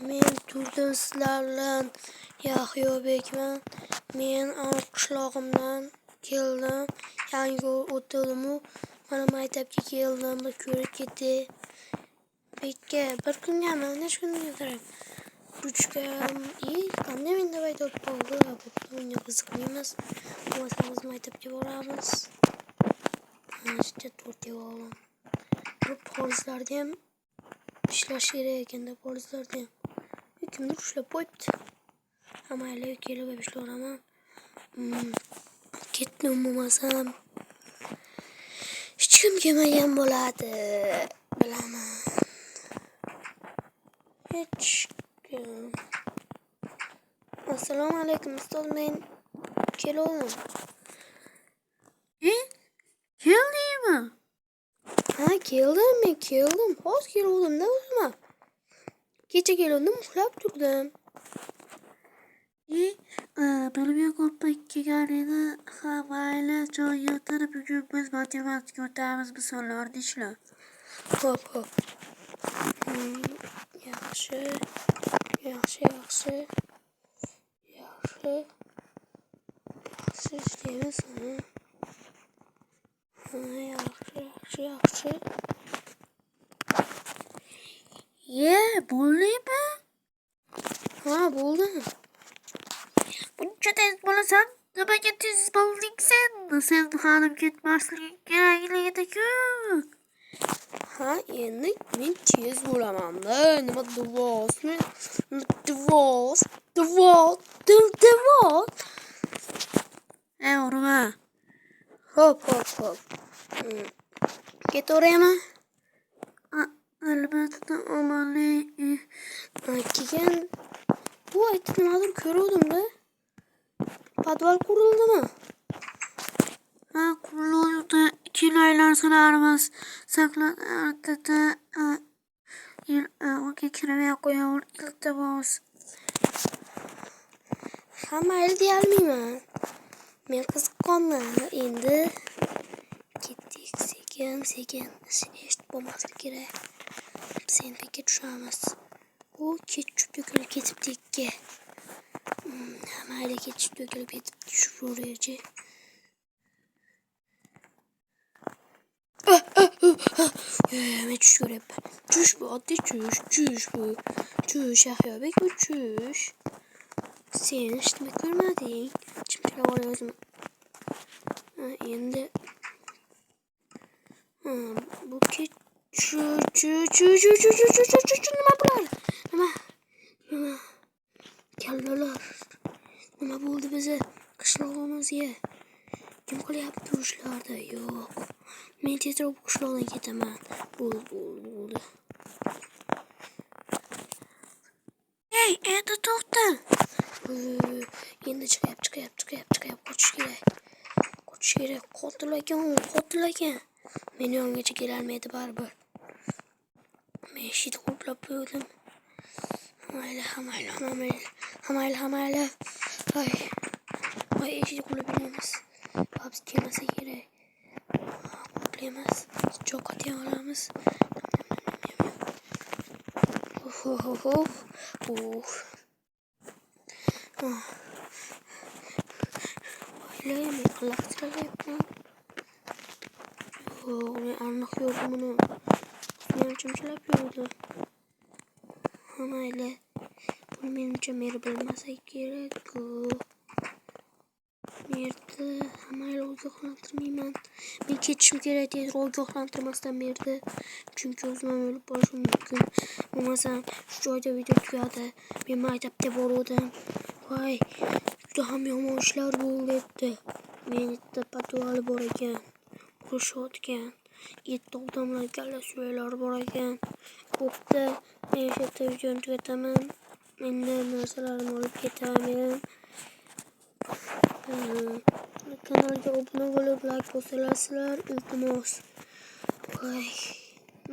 Men turdim sizlar bilan Yahyobekman. Men qishlog'imdan keldim. Yangi o'tdim. Mana maktabga keldim. Bir ko'rib ketdi. Bekka bir kungami, necha kunga kerak? 3 kun. Qanday menda paydo bo'ldi? Bunga qiziqmaymiz. Biz maktabga boramiz. Işte 4 yil oldin. Bu polizlarda ham ishlash kerak ekanda, polizlarda ham. Kimdir ushlab qo'yibdi. Mayli, kelib ishlayveraman. Ketdim bo'lmasam hech kim kelmagan bo'ladi, bilaman. Hech kim. Assalomu alaykum, ustoz, men keldim. Keldingmi? Ha, keldim, men keldim. Hozir keldim-da o'zim. Kecha keldim, uxlab turdim. Bilmay qolib kelganingni mayli, joy yo'tirib, bugun biz matematika o'tamiz, misollarni ishla. Hop. Yaxshi. İşleyemiz. Yaxshi. Bo'ldingmi? Ha, bo'ldim. Buncha tez bo'lasan, nimaga tez bo'lding sen? Sen xonim ketmasliging kerakligida-ku. Ha, endi men tez bo'laman-da. Nima duvosmi? Duvos. Urma. Hop. Ketaveraymi? Albatta, omonlik. Keyin bu aytdi nimadir ko'ruvdim-da. Podval qurildi-mi? Ha, qurildi. Kiloylar sanarmiz. Saqlanadi. Unga kirmay qo'yaver, iltimos. Mayli deyolmayman. Men qiziqqanman. Endi ketdik sekin. Eshitib bo'lmaslik kerak. Sen bekka tushamiz. Bu ketchup to'kilib ketibdi ikki. Mayli, ketchup to'kilib ketibdi. Shurureji. Men tush ko'ryapman. Tush bu, oddiy tush bu. Tush, Yahyobek, bu tush. Sen hech nima ko'rmading. Chimchilab olay o'zim. Endi bu nima bo'ladi? Nima? Kallalar. Nima bo'ldi bizni qishlog'imizga? Kim qilyapti bu ishlarni? Yo'q. Men tezroq bu qishloqdan ketaman. Bo'ldi. Hey, endi to'xta. Endi chiqyapti. Qochish kerak. Qotil ekan. Meni yongacha kelolmaydi baribir. Men eshikni qo'lab qo'ydim. Hamayli. Voy, eshikni qo'lab qo'yamiz. Babs kelmasa kerak. Qoplaymiz. Cho'qqa olamiz. Men qilaqtiryapman. Men aniq ko'rdim uni. Men chimchilab yurdi. Mayli. Buni menimcha mer bilmasa kerak-ku. Merdi. Mayli, ogohlantirmayman. Men ketishim kerak deb ogohlantirmasdan merdi. Chunki o'zim o'lib qolishim mumkin. Bo'lmasam shu joyda video tugadi. Men maktabga boruvdim. Voy, juda ham yomon ishlar bo'lyapti. Menda podvali bor ekan. Urushayotgan. 7 odamlar kalla suyaklar bor ekan. Bo'pti, men shu yerda videoni tugataman. Endi narsalarimni olib ketaman. Kanalga obuna bo'lib, like bosalasizlar, iltimos. Voy.